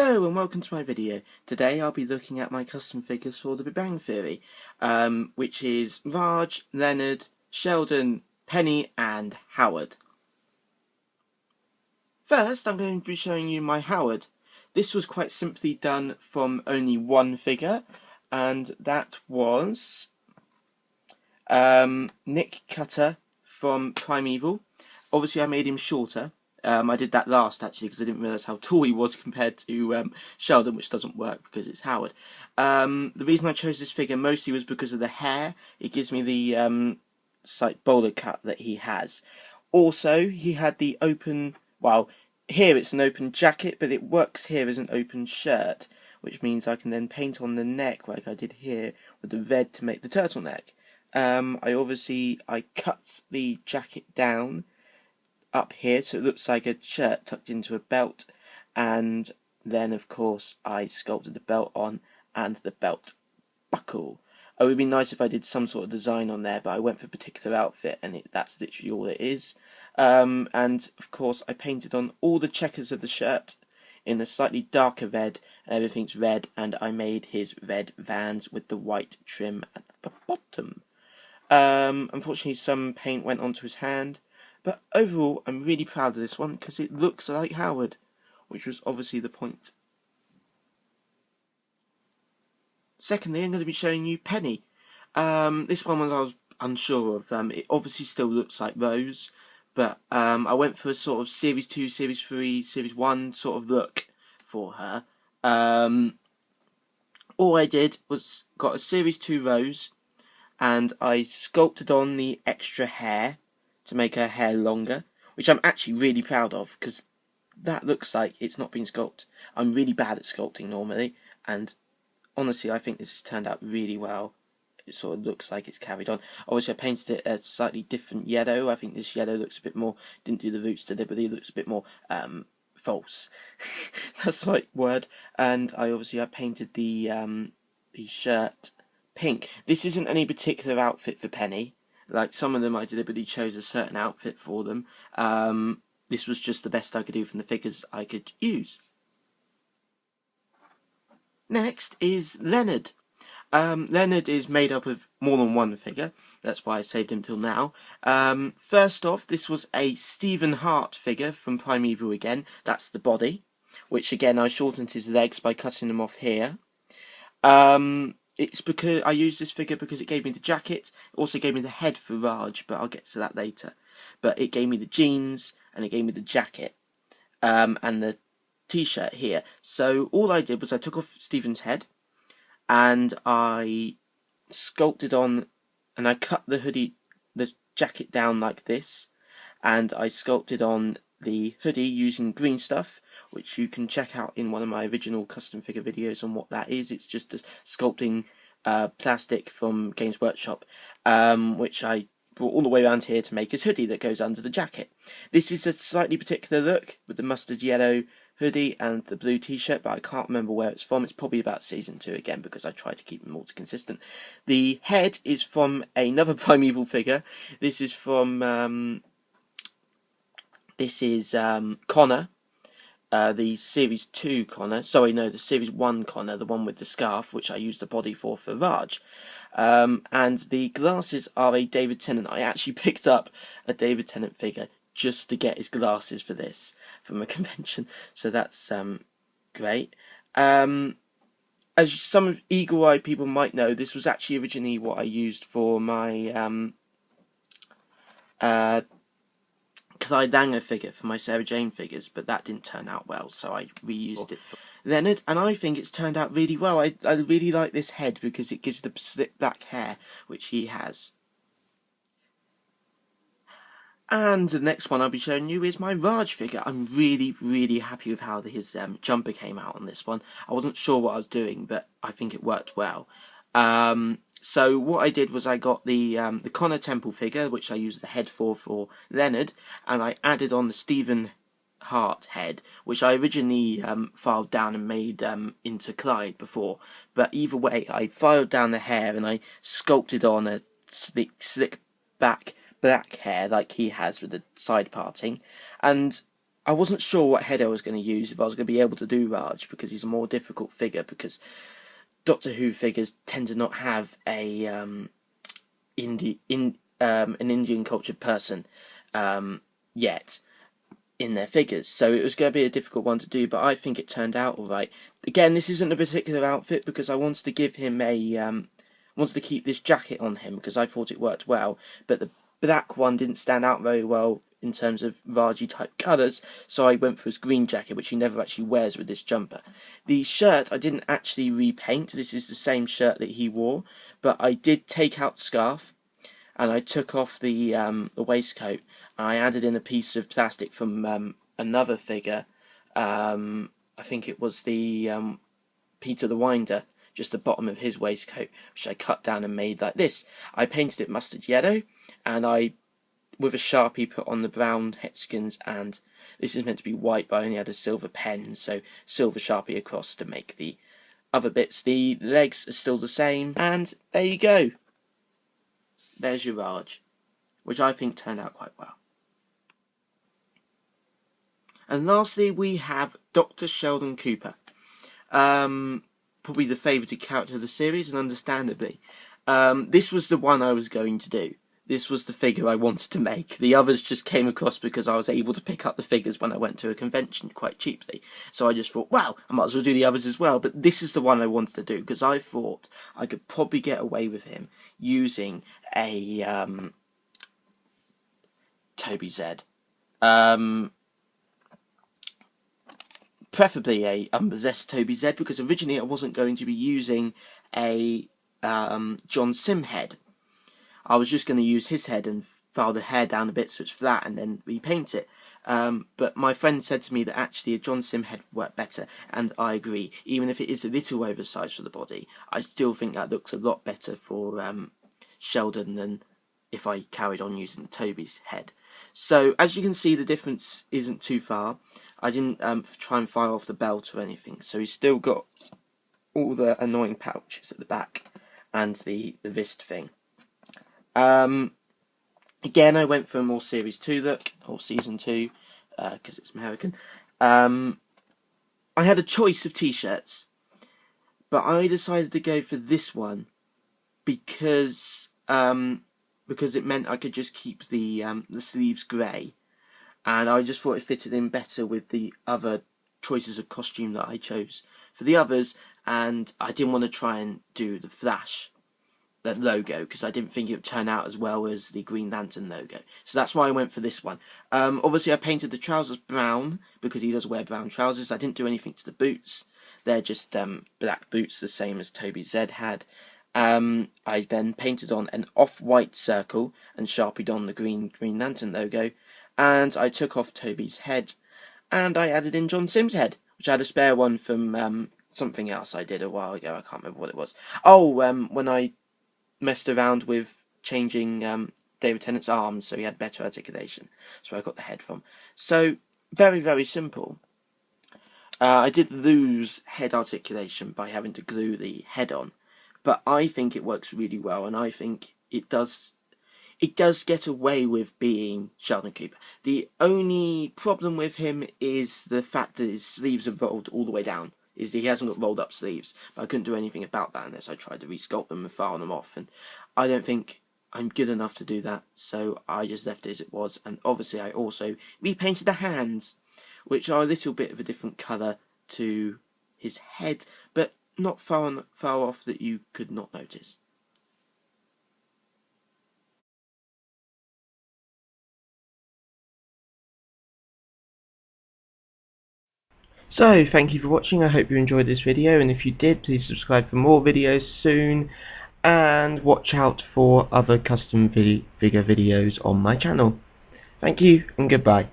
Hello and welcome to my video. Today I'll be looking at my custom figures for the Big Bang Theory, which is Raj, Leonard, Sheldon, Penny and Howard. First I'm going to be showing you my Howard. This was quite simply done from only one figure, and that was Nick Cutter from Primeval. Obviously I made him shorter. I did that last actually because I didn't realise how tall he was compared to Sheldon, which doesn't work because it's Howard. The reason I chose this figure mostly was because of the hair. It gives me the slight bowler cut that he has. Also, he had the open, well, here it's an open jacket, but it works here as an open shirt, which means I can then paint on the neck like I did here with the red to make the turtleneck. I cut the jacket down up here so it looks like a shirt tucked into a belt, and then of course I sculpted the belt on and the belt buckle. It would be nice if I did some sort of design on there, but I went for a particular outfit and that's literally all it is. And of course I painted on all the checkers of the shirt in a slightly darker red, and everything's red, and I made his red Vans with the white trim at the bottom. Unfortunately some paint went onto his hand, but overall I'm really proud of this one because it looks like Howard, which was obviously the point. Secondly, I'm going to be showing you Penny. This one I was unsure of. It obviously still looks like Rose, but I went for a sort of Series 2, Series 3, Series 1 sort of look for her. All I did was got a Series 2 Rose, and I sculpted on the extra hair to make her hair longer, which I'm actually really proud of because that looks like it's not been sculpted. I'm really bad at sculpting normally, and honestly I think this has turned out really well. It sort of looks like it's carried on. Obviously I painted it a slightly different yellow. I think this yellow looks a bit more, didn't do the roots deliberately, it looks a bit more false. That's the right word. And I painted the shirt pink. This isn't any particular outfit for Penny. Like some of them I deliberately chose a certain outfit for them. This was just the best I could do from the figures I could use. Next is Leonard. Leonard is made up of more than one figure. That's why I saved him till now. First off, this was a Stephen Hart figure from Primeval again. That's the body, which again I shortened his legs by cutting them off here. It's because I used this figure because it gave me the jacket. It also gave me the head for Raj, but I'll get to that later. But it gave me the jeans and it gave me the jacket and the t-shirt here. So all I did was I took off Stephen's head and I sculpted on, and I cut the jacket down like this, and I sculpted on the hoodie using green stuff, which you can check out in one of my original custom figure videos on what that is. It's just a sculpting plastic from Games Workshop, which I brought all the way around here to make his hoodie that goes under the jacket. This is a slightly particular look with the mustard yellow hoodie and the blue t-shirt, but I can't remember where it's from. It's probably about season 2 again because I try to keep them all consistent. The head is from another Primeval figure. This is from Connor, the Series 2 Connor. Sorry, no, the Series 1 Connor, the one with the scarf, which I used the body for Raj. And the glasses are a David Tennant. I actually picked up a David Tennant figure just to get his glasses for this from a convention, so that's great. As some eagle-eyed people might know, this was actually originally what I used for my Clyde Langer figure for my Sarah Jane figures, but that didn't turn out well, so I reused it for Leonard, and I think it's turned out really well. I really like this head because it gives the slick black hair which he has. And the next one I'll be showing you is my Raj figure. I'm really happy with how his jumper came out on this one. I wasn't sure what I was doing, but I think it worked well. So what I did was I got the Connor Temple figure, which I used the head for Leonard, and I added on the Stephen Hart head, which I originally filed down and made into Clyde before. But either way, I filed down the hair and I sculpted on a slick back black hair like he has with the side parting, and I wasn't sure what head I was going to use, if I was going to be able to do Raj, because he's a more difficult figure, because Doctor Who figures tend to not have a an Indian cultured person yet in their figures, so it was going to be a difficult one to do, but I think it turned out alright. Again, this isn't a particular outfit, because I wanted to give him a wanted to keep this jacket on him because I thought it worked well, but the black one didn't stand out very well in terms of Raji type colours, so I went for his green jacket, which he never actually wears with this jumper. The shirt I didn't actually repaint. This is the same shirt that he wore, but I did take out the scarf and I took off the waistcoat. I added in a piece of plastic from another figure. I think it was the Peter the Winder, just the bottom of his waistcoat, which I cut down and made like this. I painted it mustard yellow, and I, with a Sharpie, put on the brown hexagons, and this is meant to be white, but I only had a silver pen, so silver Sharpie across to make the other bits. The legs are still the same, and there you go. There's your Raj, which I think turned out quite well. And lastly, we have Dr. Sheldon Cooper. Probably the favoured character of the series, and understandably. This was the one I was going to do. This was the figure I wanted to make. The others just came across because I was able to pick up the figures when I went to a convention quite cheaply. So I just thought, wow, I might as well do the others as well. But this is the one I wanted to do, because I thought I could probably get away with him using a Toby Z. Preferably a unpossessed Toby Z, because originally I wasn't going to be using a John Sim head. I was just going to use his head and file the hair down a bit so it's flat and then repaint it. But my friend said to me that actually a John Sim head would work better, and I agree. Even if it is a little oversized for the body, I still think that looks a lot better for Sheldon than if I carried on using Toby's head. So as you can see, the difference isn't too far. I didn't try and fire off the belt or anything, so he's still got all the annoying pouches at the back and the wrist thing. Again, I went for a more Series 2 look, or Season 2, because it's American. I had a choice of t-shirts, but I decided to go for this one because it meant I could just keep the sleeves grey, and I just thought it fitted in better with the other choices of costume that I chose for the others, and I didn't want to try and do the Flash logo because I didn't think it would turn out as well as the Green Lantern logo. So that's why I went for this one. Obviously I painted the trousers brown because he does wear brown trousers. I didn't do anything to the boots. They're just black boots, the same as Toby Z had. I then painted on an off-white circle and sharpied on the Green Lantern logo, and I took off Toby's head and I added in John Sim's head, which I had a spare one from something else I did a while ago. I can't remember what it was. Oh, when I messed around with changing David Tennant's arms so he had better articulation. That's where I got the head from. So, very, very simple. I did lose head articulation by having to glue the head on, but I think it works really well, and I think it does get away with being Sheldon Cooper. The only problem with him is the fact that his sleeves are rolled all the way down. He hasn't got rolled up sleeves, but I couldn't do anything about that unless I tried to resculpt them and file them off, and I don't think I'm good enough to do that, so I just left it as it was. And obviously I also repainted the hands, which are a little bit of a different colour to his head, but not far off that you could not notice. So, thank you for watching. I hope you enjoyed this video, and if you did, please subscribe for more videos soon, and watch out for other custom figure videos on my channel. Thank you, and goodbye.